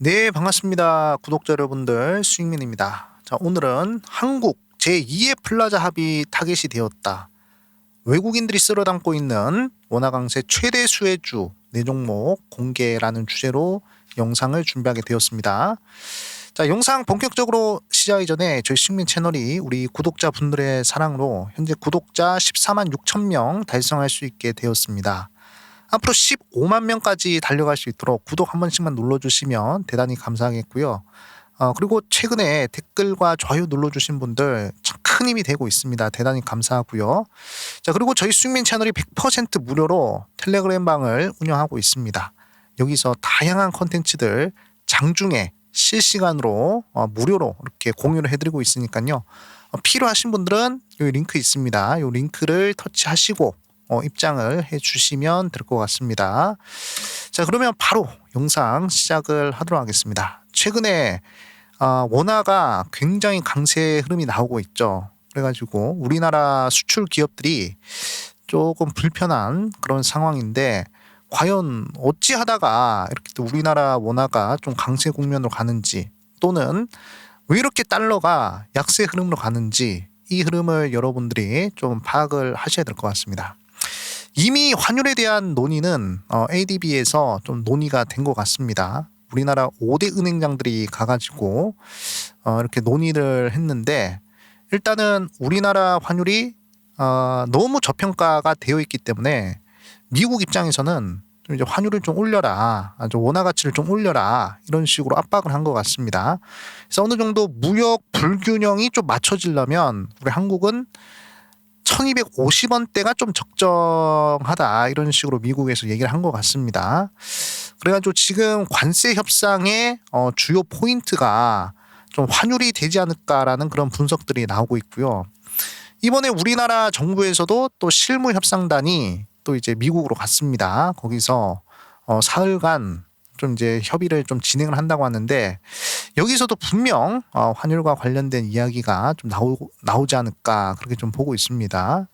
네, 반갑습니다. 구독자 여러분들, 수익민입니다. 자, 오늘은 한국 제2의 플라자 합의 타겟이 되었다. 외국인들이 쓸어 담고 있는 원화 강세 최대 수혜주 4종목 공개라는 주제로 영상을 준비하게 되었습니다. 자, 영상 본격적으로 시작하기 전에 저희 수익민 채널이 우리 구독자분들의 사랑으로 현재 구독자 14만 6천 명 달성할 수 있게 되었습니다. 앞으로 15만 명까지 달려갈 수 있도록 구독 한 번씩만 눌러주시면 대단히 감사하겠고요. 그리고 최근에 댓글과 좋아요 눌러주신 분들 참 큰 힘이 되고 있습니다. 대단히 감사하고요. 자, 그리고 저희 수익민 채널이 100% 무료로 텔레그램 방을 운영하고 있습니다. 여기서 다양한 컨텐츠들 장중에 실시간으로 무료로 이렇게 공유를 해드리고 있으니까요. 필요하신 분들은 이 링크 있습니다. 이 링크를 터치하시고 입장을 해주시면 될 것 같습니다. 자, 그러면 바로 영상 시작을 하도록 하겠습니다. 최근에 원화가 굉장히 강세 흐름이 나오고 있죠. 그래가지고 우리나라 수출 기업들이 조금 불편한 그런 상황인데 과연 어찌하다가 이렇게 또 우리나라 원화가 좀 강세 국면으로 가는지, 또는 왜 이렇게 달러가 약세 흐름으로 가는지, 이 흐름을 여러분들이 좀 파악을 하셔야 될 것 같습니다. 이미 환율에 대한 논의는 ADB에서 좀 논의가 된 것 같습니다. 우리나라 5대 은행장들이 가가지고 이렇게 논의를 했는데, 일단은 우리나라 환율이 너무 저평가가 되어 있기 때문에 미국 입장에서는 좀 이제 환율을 좀 올려라, 원화 가치를 좀 올려라, 이런 식으로 압박을 한 것 같습니다. 그래서 어느 정도 무역 불균형이 좀 맞춰지려면 우리 한국은 1250원대가 좀 적정하다, 이런 식으로 미국에서 얘기를 한 것 같습니다. 그래가지고 지금 관세 협상의 주요 포인트가 좀 환율이 되지 않을까라는 그런 분석들이 나오고 있고요. 이번에 우리나라 정부에서도 또 실무 협상단이 또 이제 미국으로 갔습니다. 거기서 사흘간 좀 이제 협의를 좀 진행을 한다고 하는데, 여기서도 분명 환율과 관련된 이야기가 좀 나오지 않을까, 그렇게 좀 보고 있습니다.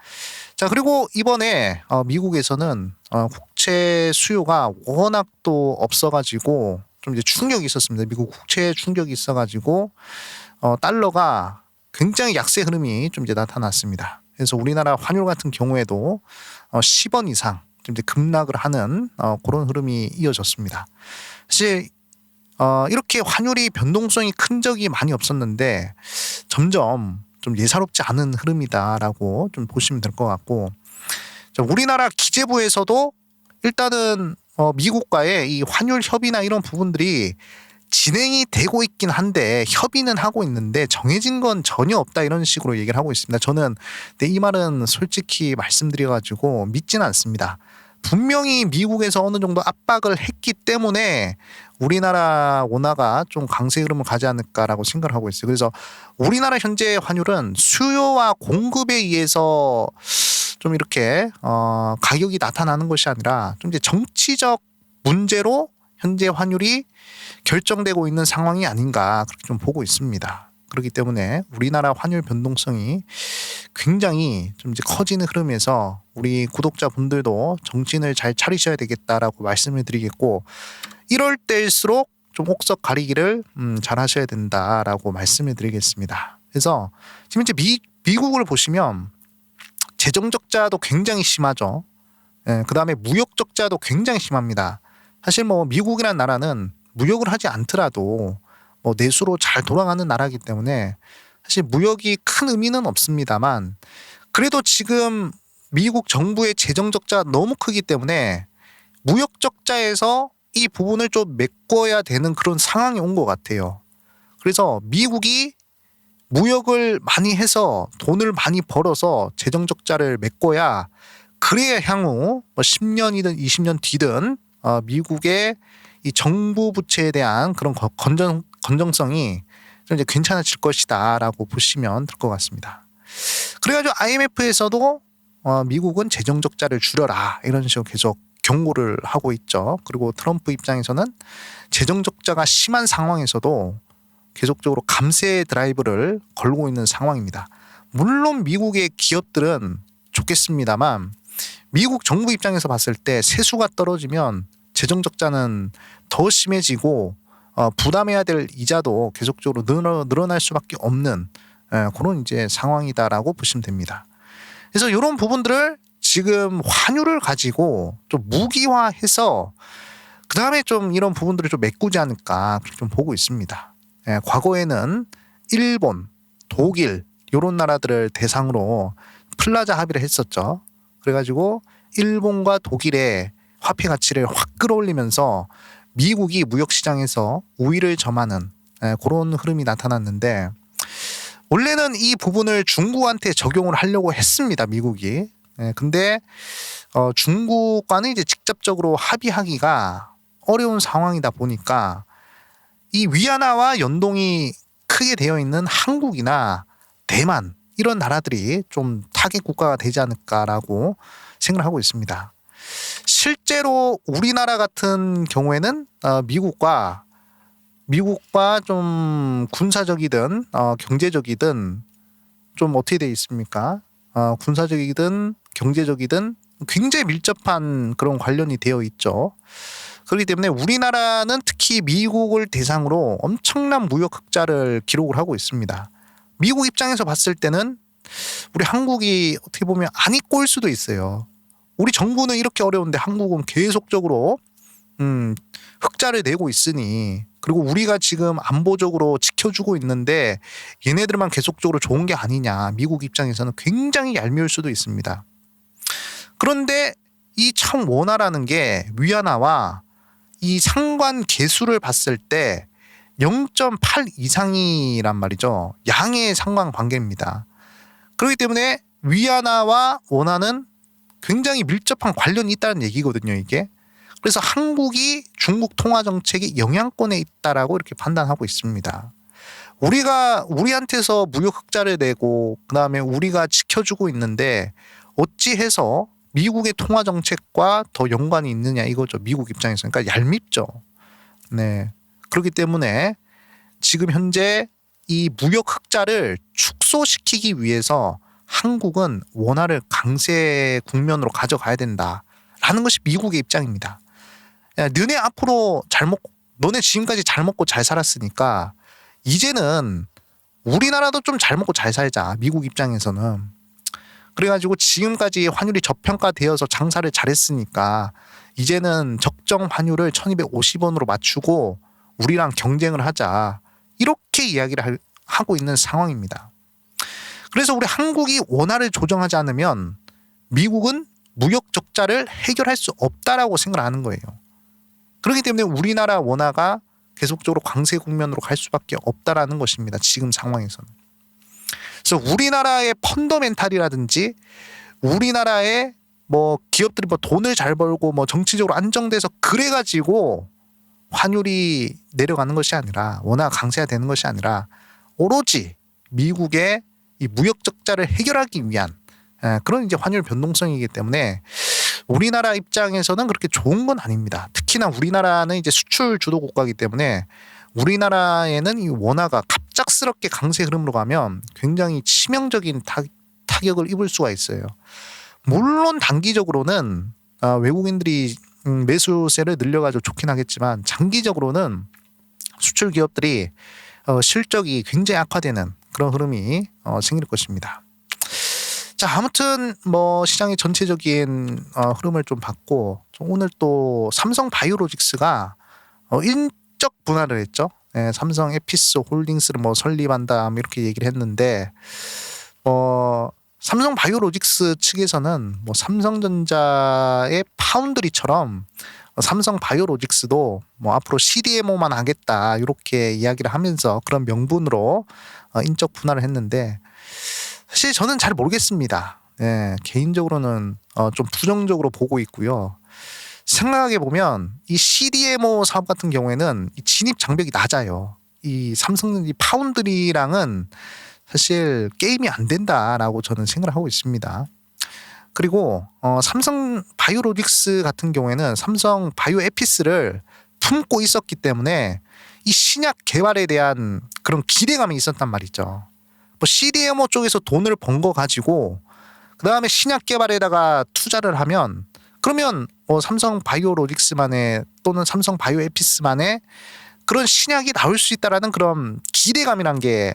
자, 그리고 이번에 미국에서는 국채 수요가 워낙 또 없어가지고 좀 이제 충격이 있었습니다. 미국 국채 충격이 있어가지고 달러가 굉장히 약세 흐름이 좀 이제 나타났습니다. 그래서 우리나라 환율 같은 경우에도 10원 이상 좀 이제 급락을 하는 그런 흐름이 이어졌습니다. 사실 이렇게 환율이 변동성이 큰 적이 많이 없었는데 점점 좀 예사롭지 않은 흐름이다라고 좀 보시면 될 것 같고, 우리나라 기재부에서도 일단은 미국과의 이 환율 협의나 이런 부분들이 진행이 되고 있긴 한데, 협의는 하고 있는데 정해진 건 전혀 없다, 이런 식으로 얘기를 하고 있습니다. 저는 이 말은 솔직히 말씀드려가지고 믿지는 않습니다. 분명히 미국에서 어느 정도 압박을 했기 때문에 우리나라 원화가 좀 강세 흐름을 가지 않을까라고 생각을 하고 있어요. 그래서 우리나라 현재 환율은 수요와 공급에 의해서 좀 이렇게 가격이 나타나는 것이 아니라 좀 이제 정치적 문제로 현재 환율이 결정되고 있는 상황이 아닌가, 그렇게 좀 보고 있습니다. 그렇기 때문에 우리나라 환율 변동성이 굉장히 좀 이제 커지는 흐름에서 우리 구독자분들도 정신을 잘 차리셔야 되겠다라고 말씀을 드리겠고, 이럴 때일수록 좀 옥석 가리기를 잘 하셔야 된다라고 말씀을 드리겠습니다. 그래서 지금 이제 미국을 보시면 재정 적자도 굉장히 심하죠. 그 다음에 무역 적자도 굉장히 심합니다. 사실 뭐 미국이라는 나라는 무역을 하지 않더라도 뭐 내수로 잘 돌아가는 나라이기 때문에 사실 무역이 큰 의미는 없습니다만, 그래도 지금 미국 정부의 재정 적자가 너무 크기 때문에 무역 적자에서 이 부분을 좀 메꿔야 되는 그런 상황이 온 것 같아요. 그래서 미국이 무역을 많이 해서 돈을 많이 벌어서 재정 적자를 메꿔야, 그래야 향후 뭐 10년이든 20년 뒤든 미국의 이 정부 부채에 대한 그런 건전성이 좀 이제 괜찮아질 것이다라고 보시면 될 것 같습니다. 그래가지고 IMF에서도 미국은 재정 적자를 줄여라, 이런 식으로 계속 경고를 하고 있죠. 그리고 트럼프 입장에서는 재정 적자가 심한 상황에서도 계속적으로 감세 드라이브를 걸고 있는 상황입니다. 물론 미국의 기업들은 좋겠습니다만, 미국 정부 입장에서 봤을 때 세수가 떨어지면 재정 적자는 더 심해지고 부담해야 될 이자도 계속적으로 늘어날 수밖에 없는 그런 이제 상황이다라고 보시면 됩니다. 그래서 이런 부분들을 지금 환율을 가지고 좀 무기화해서 그 다음에 좀 이런 부분들을 좀 메꾸지 않을까 그렇게 좀 보고 있습니다. 과거에는 일본, 독일 이런 나라들을 대상으로 플라자 합의를 했었죠. 그래가지고 일본과 독일의 화폐 가치를 확 끌어올리면서 미국이 무역시장에서 우위를 점하는 그런 흐름이 나타났는데, 원래는 이 부분을 중국한테 적용을 하려고 했습니다, 미국이. 근데 중국과는 이제 직접적으로 합의하기가 어려운 상황이다 보니까 이 위안화와 연동이 크게 되어 있는 한국이나 대만 이런 나라들이 좀 타겟 국가가 되지 않을까라고 생각하고 있습니다. 실제로 우리나라 같은 경우에는 미국과 좀 군사적이든 경제적이든 좀 어떻게 돼 있습니까? 군사적이든 경제적이든 굉장히 밀접한 그런 관련이 되어 있죠. 그렇기 때문에 우리나라는 특히 미국을 대상으로 엄청난 무역 흑자를 기록을 하고 있습니다. 미국 입장에서 봤을 때는 우리 한국이 어떻게 보면 안이 꼬일 수도 있어요. 우리 정부는 이렇게 어려운데 한국은 계속적으로 흑자를 내고 있으니, 그리고 우리가 지금 안보적으로 지켜주고 있는데 얘네들만 계속적으로 좋은 게 아니냐, 미국 입장에서는 굉장히 얄미울 수도 있습니다. 그런데 이 참 원화라는 게 위안화와 이 상관 계수를 봤을 때 0.8 이상이란 말이죠. 양의 상관관계입니다. 그렇기 때문에 위안화와 원화는 굉장히 밀접한 관련이 있다는 얘기거든요, 이게. 그래서 한국이 중국 통화 정책의 영향권에 있다라고 이렇게 판단하고 있습니다. 우리한테서 무역 흑자를 내고 그다음에 우리가 지켜주고 있는데 어찌해서 미국의 통화 정책과 더 연관이 있느냐 이거죠, 미국 입장에서. 그러니까 얄밉죠. 네. 그렇기 때문에 지금 현재 이 무역 흑자를 축소시키기 위해서 한국은 원화를 강세 국면으로 가져가야 된다라는 것이 미국의 입장입니다. 야, 너네 앞으로 너네 지금까지 잘 먹고 잘 살았으니까 이제는 우리나라도 좀 잘 먹고 잘 살자, 미국 입장에서는. 그래가지고 지금까지 환율이 저평가되어서 장사를 잘했으니까 이제는 적정 환율을 1250원으로 맞추고 우리랑 경쟁을 하자, 이렇게 이야기를 하고 있는 상황입니다. 그래서 우리 한국이 원화를 조정하지 않으면 미국은 무역 적자를 해결할 수 없다라고 생각하는 거예요. 그렇기 때문에 우리나라 원화가 계속적으로 강세 국면으로 갈 수밖에 없다라는 것입니다, 지금 상황에서는. 그래서 우리나라의 펀더멘탈이라든지 우리나라의 뭐 기업들이 뭐 돈을 잘 벌고 뭐 정치적으로 안정돼서 그래가지고 환율이 내려가는 것이 아니라, 원화가 강세가 되는 것이 아니라 오로지 미국의 이 무역 적자를 해결하기 위한 그런 이제 환율 변동성이기 때문에 우리나라 입장에서는 그렇게 좋은 건 아닙니다. 특히나 우리나라는 이제 수출 주도 국가이기 때문에 우리나라에는 이 원화가 갑작스럽게 강세 흐름으로 가면 굉장히 치명적인 타격을 입을 수가 있어요. 물론 단기적으로는 외국인들이 매수세를 늘려가지고 좋긴 하겠지만 장기적으로는 수출 기업들이 실적이 굉장히 악화되는 그런 흐름이 생길 것입니다. 자, 아무튼 뭐 시장의 전체적인 흐름을 좀 봤고, 오늘 또 삼성 바이오로직스가 인적 분할을 했죠. 네, 삼성 에피스 홀딩스를 뭐 설립한다 이렇게 얘기를 했는데, 삼성 바이오로직스 측에서는 뭐 삼성전자의 파운드리처럼 삼성 바이오로직스도 뭐 앞으로 CDMO만 하겠다 이렇게 이야기를 하면서 그런 명분으로 인적 분할을 했는데, 사실 저는 잘 모르겠습니다. 네, 개인적으로는 좀 부정적으로 보고 있고요. 생각해 보면 이 CDMO 사업 같은 경우에는 이 진입 장벽이 낮아요. 이 삼성전자 파운드리랑은 사실 게임이 안 된다라고 저는 생각을 하고 있습니다. 그리고 삼성 바이오로직스 같은 경우에는 삼성 바이오 에피스를 품고 있었기 때문에 이 신약 개발에 대한 그런 기대감이 있었단 말이죠. 뭐 CDMO 쪽에서 돈을 번 거 가지고 그 다음에 신약 개발에다가 투자를 하면, 그러면 삼성 바이오로직스만의 또는 삼성 바이오 에피스만의 그런 신약이 나올 수 있다라는 그런 기대감이란 게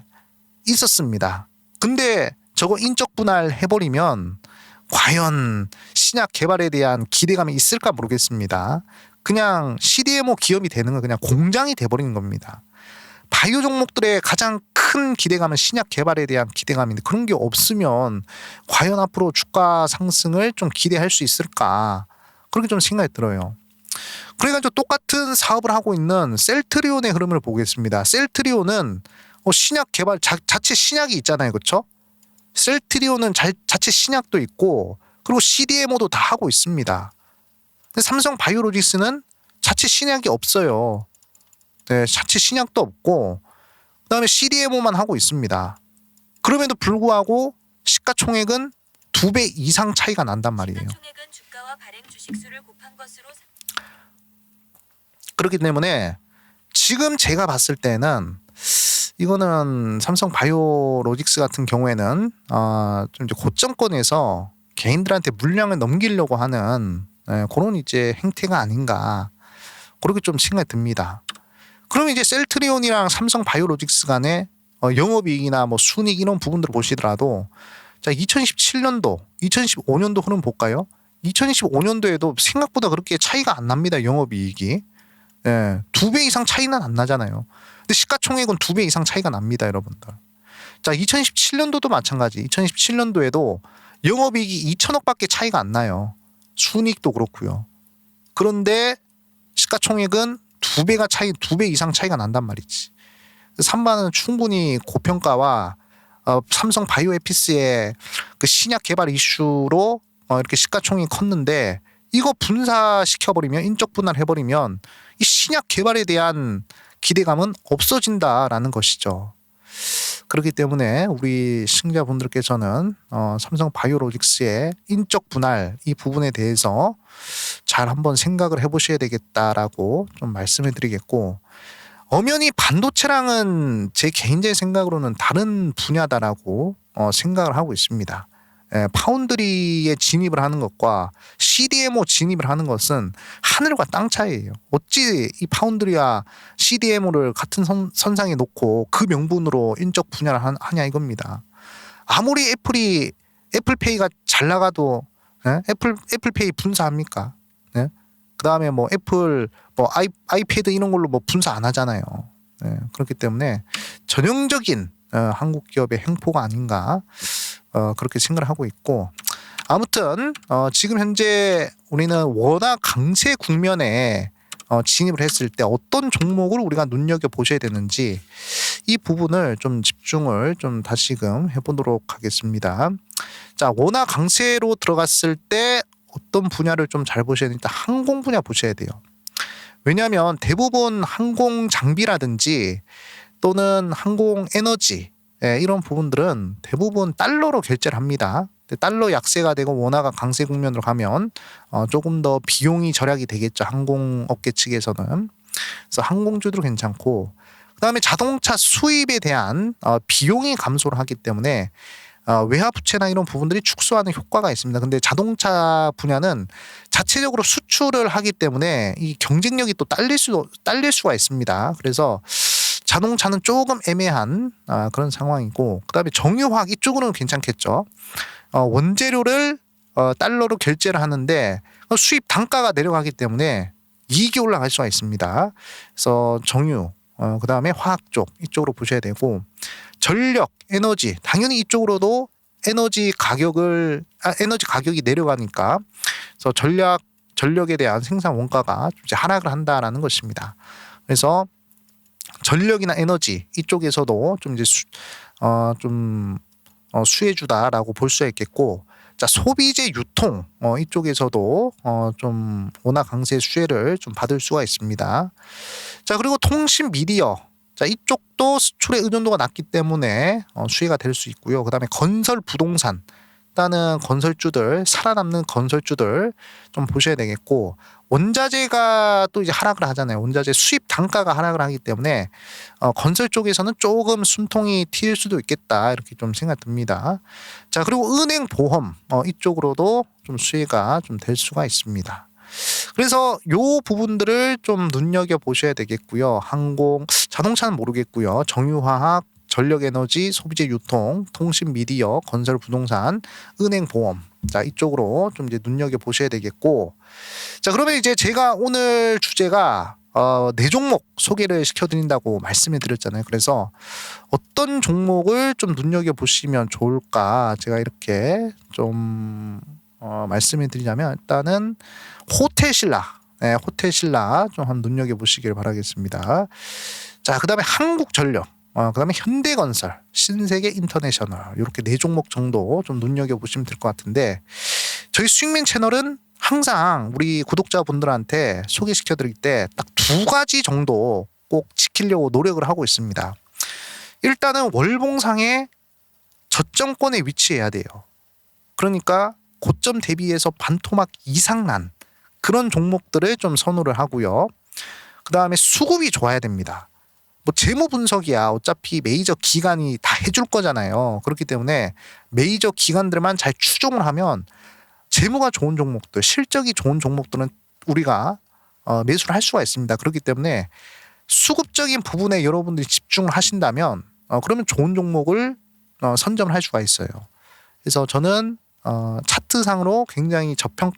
있었습니다. 근데 저거 인적 분할 해버리면 과연 신약 개발에 대한 기대감이 있을까 모르겠습니다. 그냥 CDMO 기업이 되는 건 그냥 공장이 돼버리는 겁니다. 바이오 종목들의 가장 큰 기대감은 신약 개발에 대한 기대감인데 그런 게 없으면 과연 앞으로 주가 상승을 좀 기대할 수 있을까 그렇게 좀 생각이 들어요. 그래가지고 똑같은 사업을 하고 있는 셀트리온의 흐름을 보겠습니다. 셀트리온은 신약 개발 자체 신약이 있잖아요, 그렇죠? 셀트리온은 자체 신약도 있고 그리고 CDMO도 다 하고 있습니다. 근데 삼성 바이오로직스는 자체 신약이 없어요. 네, 자체 신약도 없고 그다음에 CDMO만 하고 있습니다. 그럼에도 불구하고 시가총액은 2배 이상 차이가 난단 말이에요. 시가총액은 주가와 발행 주식수를 곱한 것으로 그렇기 때문에 지금 제가 봤을 때는 이거는 삼성 바이오로직스 같은 경우에는 좀 이제 고점권에서 개인들한테 물량을 넘기려고 하는 그런 이제 행태가 아닌가 그렇게 좀 생각이 듭니다. 그러면 이제 셀트리온이랑 삼성 바이오로직스 간의 영업이익이나 뭐 순이익 이런 부분들을 보시더라도 자 2017년도, 2015년도 흐름 볼까요? 2015년도에도 생각보다 그렇게 차이가 안 납니다. 영업이익이. 2배 이상 차이는 안 나잖아요. 근데 시가총액은 2배 이상 차이가 납니다, 여러분들. 자, 2017년도도 마찬가지. 2017년도에도 영업이익이 2천억밖에 차이가 안 나요. 순이익도 그렇고요. 그런데 시가총액은 2배 이상 차이가 난단 말이지. 삼바는 충분히 고평가와 삼성 바이오에피스의 그 신약 개발 이슈로 이렇게 시가총액이 컸는데 이거 분사시켜버리면 인적 분할해버리면 이 신약 개발에 대한 기대감은 없어진다라는 것이죠. 그렇기 때문에 우리 시청자분들께서는 삼성 바이오로직스의 인적 분할 이 부분에 대해서 잘 한번 생각을 해보셔야 되겠다라고 좀 말씀을 드리겠고 엄연히 반도체랑은 제 개인적인 생각으로는 다른 분야다라고 생각을 하고 있습니다. 파운드리에 진입을 하는 것과 CDMO 진입을 하는 것은 하늘과 땅 차이예요. 어찌 이 파운드리와 CDMO를 같은 선상에 놓고 그 명분으로 인적 분야를 하냐 이겁니다. 아무리 애플페이가 잘 나가도 애플페이 분사합니까? 그 다음에 뭐 애플 뭐 아이패드 이런 걸로 뭐 분사 안 하잖아요. 그렇기 때문에 전형적인 한국 기업의 행포가 아닌가 그렇게 생각을 하고 있고 아무튼 지금 현재 우리는 워낙 강세 국면에 진입을 했을 때 어떤 종목을 우리가 눈여겨 보셔야 되는지 이 부분을 좀 집중을 좀 다시금 해보도록 하겠습니다. 자, 워낙 강세로 들어갔을 때 어떤 분야를 좀 잘 보셔야 되니까 항공 분야 보셔야 돼요. 왜냐하면 대부분 항공 장비라든지 또는 항공 에너지 이런 부분들은 대부분 달러로 결제를 합니다. 달러 약세가 되고 원화가 강세 국면으로 가면 조금 더 비용이 절약이 되겠죠. 항공업계 측에서는. 그래서 항공주도 괜찮고 그다음에 자동차 수입에 대한 비용이 감소를 하기 때문에 외화 부채나 이런 부분들이 축소하는 효과가 있습니다. 근데 자동차 분야는 자체적으로 수출을 하기 때문에 이 경쟁력이 또 딸릴 수가 있습니다. 그래서 자동차는 조금 애매한 그런 상황이고 그다음에 정유화학 이쪽으로는 괜찮겠죠. 원재료를 달러로 결제를 하는데 수입 단가가 내려가기 때문에 이익이 올라갈 수가 있습니다. 그래서 정유 그다음에 화학 쪽 이쪽으로 보셔야 되고 전력, 에너지 당연히 이쪽으로도 에너지 가격이 내려가니까 그래서 전력에 대한 생산 원가가 좀 이제 하락을 한다라는 것입니다. 그래서 전력이나 에너지 이쪽에서도 좀 이제 수혜주다라고 볼 수 있겠고 자 소비재 유통 이쪽에서도 좀 워낙 강세 수혜를 좀 받을 수가 있습니다. 자 그리고 통신 미디어 자 이쪽도 수출의 의존도가 낮기 때문에 수혜가 될 수 있고요. 그다음에 건설 부동산 일단은 건설주들 살아남는 건설주들 좀 보셔야 되겠고 원자재가 또 이제 하락을 하잖아요. 원자재 수입 단가가 하락을 하기 때문에 건설 쪽에서는 조금 숨통이 튈 수도 있겠다 이렇게 좀 생각 듭니다. 자 그리고 은행 보험 이쪽으로도 좀 수혜가 좀 될 수가 있습니다. 그래서 요 부분들을 좀 눈여겨 보셔야 되겠고요. 항공, 자동차는 모르겠고요. 정유화학, 전력에너지, 소비재 유통, 통신 미디어, 건설 부동산, 은행 보험. 자, 이쪽으로 좀 이제 눈여겨 보셔야 되겠고. 자, 그러면 이제 제가 오늘 주제가 네 종목 소개를 시켜드린다고 말씀을 드렸잖아요. 그래서 어떤 종목을 좀 눈여겨 보시면 좋을까 제가 이렇게 좀 말씀을 드리자면 일단은 호텔신라, 네, 호텔신라 좀 한번 눈여겨 보시길 바라겠습니다. 자, 그다음에 한국전력, 그다음에 현대건설, 신세계 인터내셔널 이렇게 네 종목 정도 좀 눈여겨 보시면 될 것 같은데 저희 수익맨 채널은 항상 우리 구독자분들한테 소개시켜 드릴 때 딱 두 가지 정도 꼭 지키려고 노력을 하고 있습니다. 일단은 월봉상의 저점권에 위치해야 돼요. 그러니까 고점 대비해서 반토막 이상 난 그런 종목들을 좀 선호를 하고요. 그 다음에 수급이 좋아야 됩니다. 뭐 재무 분석이야 어차피 메이저 기관이 다 해줄 거잖아요. 그렇기 때문에 메이저 기관들만 잘 추종을 하면 재무가 좋은 종목들, 실적이 좋은 종목들은 우리가 매수를 할 수가 있습니다. 그렇기 때문에 수급적인 부분에 여러분들이 집중을 하신다면 그러면 좋은 종목을 선점을 할 수가 있어요. 그래서 저는 차트상으로 굉장히 저평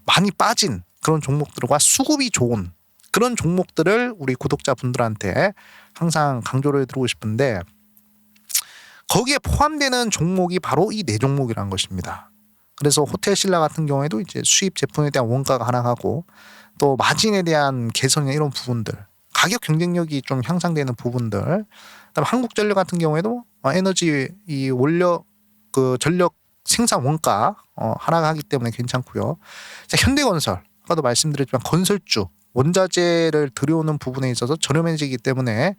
많이 빠진 그런 종목들과 수급이 좋은 그런 종목들을 우리 구독자분들한테 항상 강조를 드리고 싶은데 거기에 포함되는 종목이 바로 이 네 종목이라는 것입니다. 그래서 호텔신라 같은 경우에도 이제 수입 제품에 대한 원가가 하락하고 또 마진에 대한 개선이나 이런 부분들, 가격 경쟁력이 좀 향상되는 부분들, 그다음에 한국전력 같은 경우에도 에너지 이 원료 그 전력 생산 원가 하락하기 때문에 괜찮고요. 자, 현대건설 아까도 말씀드렸지만 건설주 원자재를 들여오는 부분에 있어서 저렴해지기 때문에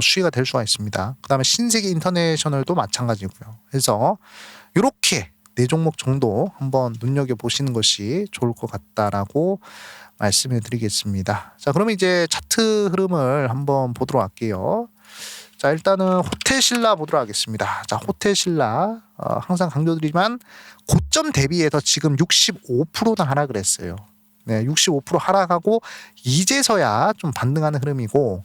수위가 될 수가 있습니다. 그다음에 신세계 인터내셔널도 마찬가지고요. 그래서 이렇게 네 종목 정도 한번 눈여겨 보시는 것이 좋을 것 같다라고 말씀을 드리겠습니다. 자, 그러면 이제 차트 흐름을 한번 보도록 할게요. 자, 일단은 호텔신라 보도록 하겠습니다. 자, 호텔신라 항상 강조드리지만 고점 대비해서 지금 65%나 하락을 했어요. 네, 65% 하락하고 이제서야 좀 반등하는 흐름이고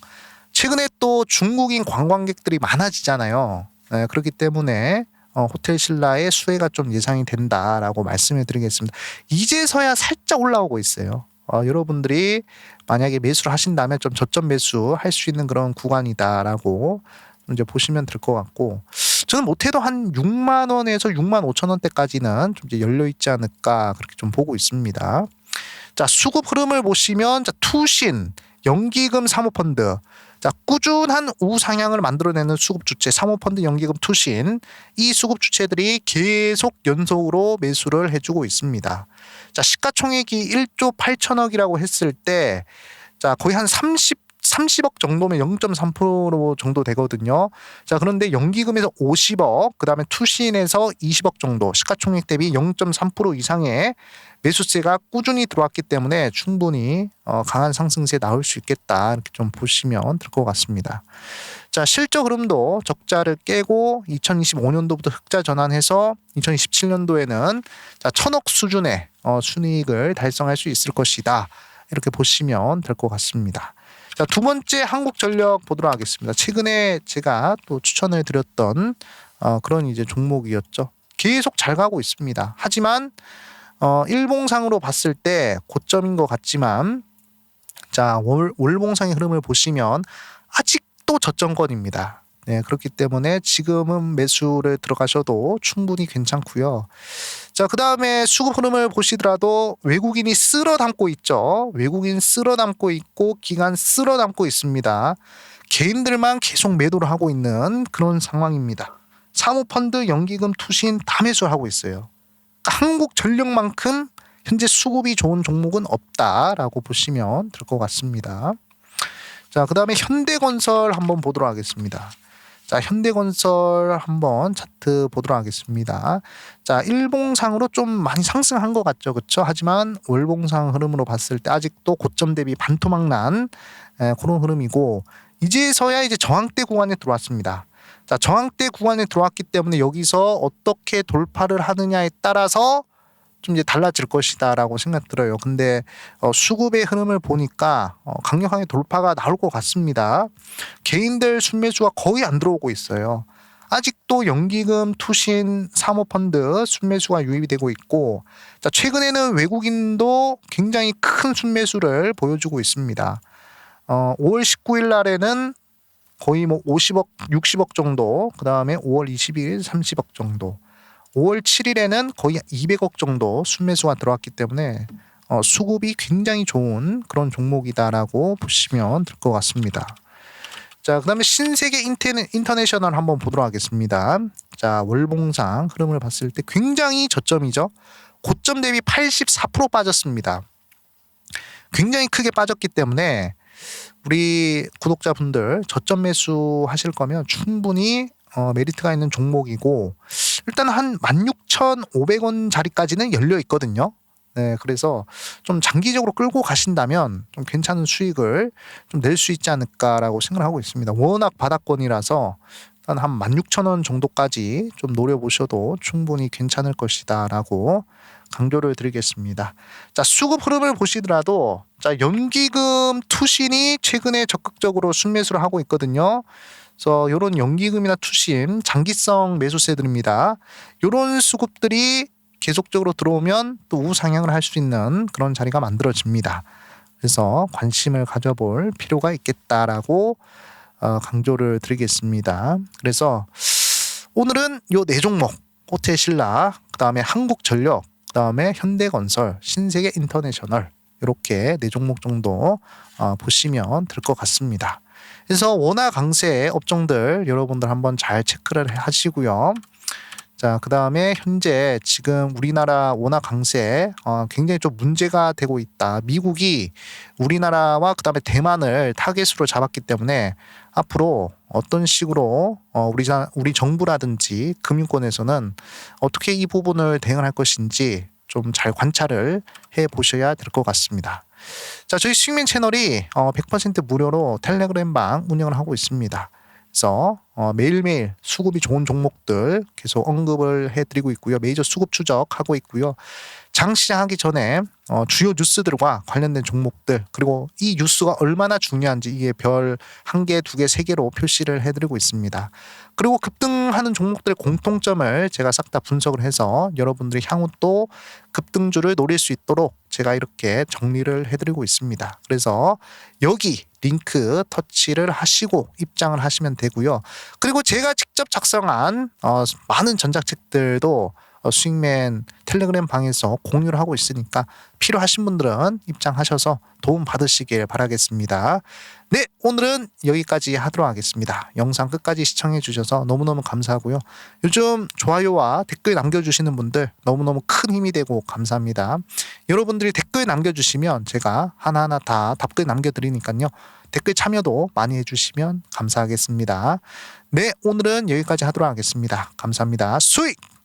최근에 또 중국인 관광객들이 많아지잖아요. 네, 그렇기 때문에 호텔신라의 수혜가 좀 예상이 된다라고 말씀을 드리겠습니다. 이제서야 살짝 올라오고 있어요. 여러분들이 만약에 매수를 하신다면 좀 저점 매수 할 수 있는 그런 구간이다라고 이제 보시면 될 것 같고 저는 못해도 한 6만 원에서 6만 5천 원대까지는 좀 이제 열려 있지 않을까 그렇게 좀 보고 있습니다. 자, 수급 흐름을 보시면 자, 투신, 연기금 사모펀드, 자, 꾸준한 우상향을 만들어내는 수급 주체 사모펀드, 연기금, 투신 이 수급 주체들이 계속 연속으로 매수를 해주고 있습니다. 자, 시가총액이 1조 8천억이라고 했을 때 자, 거의 한 30억 정도면 0.3% 정도 되거든요. 자, 그런데 연기금에서 50억, 그 다음에 투신에서 20억 정도, 시가총액 대비 0.3% 이상의 매수세가 꾸준히 들어왔기 때문에 충분히 강한 상승세 나올 수 있겠다. 이렇게 좀 보시면 될 것 같습니다. 자, 실적 흐름도 적자를 깨고 2025년도부터 흑자 전환해서 2027년도에는 자, 1,000억 수준의 순이익을 달성할 수 있을 것이다. 이렇게 보시면 될 것 같습니다. 자, 두 번째 한국전력 보도록 하겠습니다. 최근에 제가 또 추천을 드렸던 그런 이제 종목이었죠. 계속 잘 가고 있습니다. 하지만 일봉상으로 봤을 때 고점인 것 같지만 자, 월봉상의 흐름을 보시면 아직도 저점권입니다. 네, 그렇기 때문에 지금은 매수를 들어가셔도 충분히 괜찮고요. 자, 그 다음에 수급 흐름을 보시더라도 외국인이 쓸어 담고 있죠. 외국인 쓸어 담고 있고 기관 쓸어 담고 있습니다. 개인들만 계속 매도를 하고 있는 그런 상황입니다. 사모펀드, 연기금, 투신 다 매수를 하고 있어요. 그러니까 한국전력만큼 현재 수급이 좋은 종목은 없다라고 보시면 될 것 같습니다. 자, 그 다음에 현대건설 한번 보도록 하겠습니다. 자, 현대건설 한번 차트 보도록 하겠습니다. 자, 일봉상으로 좀 많이 상승한 것 같죠, 그렇죠? 하지만 월봉상 흐름으로 봤을 때 아직도 고점 대비 반토막 난 그런 흐름이고 이제서야 이제 저항대 구간에 들어왔습니다. 자, 저항대 구간에 들어왔기 때문에 여기서 어떻게 돌파를 하느냐에 따라서 좀 이제 달라질 것이다라고 생각 들어요. 근데 수급의 흐름을 보니까 강력하게 돌파가 나올 것 같습니다. 개인들 순매수가 거의 안 들어오고 있어요. 아직도 연기금, 투신, 사모펀드 순매수가 유입이 되고 있고, 자, 최근에는 외국인도 굉장히 큰 순매수를 보여주고 있습니다. 5월 19일 날에는 거의 뭐 50억, 60억 정도, 그 다음에 5월 20일 30억 정도, 5월 7일에는 거의 200억 정도 순매수가 들어왔기 때문에 수급이 굉장히 좋은 그런 종목이다라고 보시면 될 것 같습니다. 자, 그 다음에 신세계 인터내셔널 한번 보도록 하겠습니다. 자, 월봉상 흐름을 봤을 때 굉장히 저점이죠. 고점 대비 84% 빠졌습니다. 굉장히 크게 빠졌기 때문에 우리 구독자분들 저점 매수 하실 거면 충분히 메리트가 있는 종목이고, 일단 한 16,500원 자리까지는 열려 있거든요. 네, 그래서 좀 장기적으로 끌고 가신다면 좀 괜찮은 수익을 좀 낼 수 있지 않을까라고 생각하고 있습니다. 워낙 바닥권이라서 일단 한 16,000원 정도까지 좀 노려보셔도 충분히 괜찮을 것이다라고 강조를 드리겠습니다. 자, 수급 흐름을 보시더라도 자, 연기금, 투신이 최근에 적극적으로 순매수를 하고 있거든요. 그래서 이런 연기금이나 투신, 장기성 매수세들입니다. 이런 수급들이 계속적으로 들어오면 또 우상향을 할 수 있는 그런 자리가 만들어집니다. 그래서 관심을 가져볼 필요가 있겠다라고 강조를 드리겠습니다. 그래서 오늘은 요 네 종목, 호텔신라, 그 다음에 한국전력, 그 다음에 현대건설, 신세계 인터내셔널, 이렇게 네 종목 정도 보시면 될 것 같습니다. 그래서 원화 강세 업종들 여러분들 한번 잘 체크를 하시고요. 자, 그 다음에 현재 지금 우리나라 원화 강세 굉장히 좀 문제가 되고 있다. 미국이 우리나라와 그 다음에 대만을 타겟으로 잡았기 때문에 앞으로 어떤 식으로 우리 정부라든지 금융권에서는 어떻게 이 부분을 대응할 것인지 좀 잘 관찰을 해 보셔야 될 것 같습니다. 자, 저희 수익맨 채널이 100% 무료로 텔레그램 방 운영을 하고 있습니다. 그래서 매일매일 수급이 좋은 종목들 계속 언급을 해드리고 있고요. 메이저 수급 추적하고 있고요. 장 시작하기 전에 주요 뉴스들과 관련된 종목들, 그리고 이 뉴스가 얼마나 중요한지 이게 별 1개, 2개, 3개로 표시를 해드리고 있습니다. 그리고 급등하는 종목들의 공통점을 제가 싹 다 분석을 해서 여러분들이 향후 또 급등주를 노릴 수 있도록 제가 이렇게 정리를 해드리고 있습니다. 그래서 여기 링크 터치를 하시고 입장을 하시면 되고요. 그리고 제가 직접 작성한 많은 전작책들도 수익맨 텔레그램 방에서 공유를 하고 있으니까 필요하신 분들은 입장하셔서 도움 받으시길 바라겠습니다. 네, 오늘은 여기까지 하도록 하겠습니다. 영상 끝까지 시청해 주셔서 너무너무 감사하고요. 요즘 좋아요와 댓글 남겨주시는 분들 너무너무 큰 힘이 되고 감사합니다. 여러분들이 댓글 남겨주시면 제가 하나하나 다 답글 남겨드리니까요. 댓글 참여도 많이 해주시면 감사하겠습니다. 네, 오늘은 여기까지 하도록 하겠습니다. 감사합니다. 수익!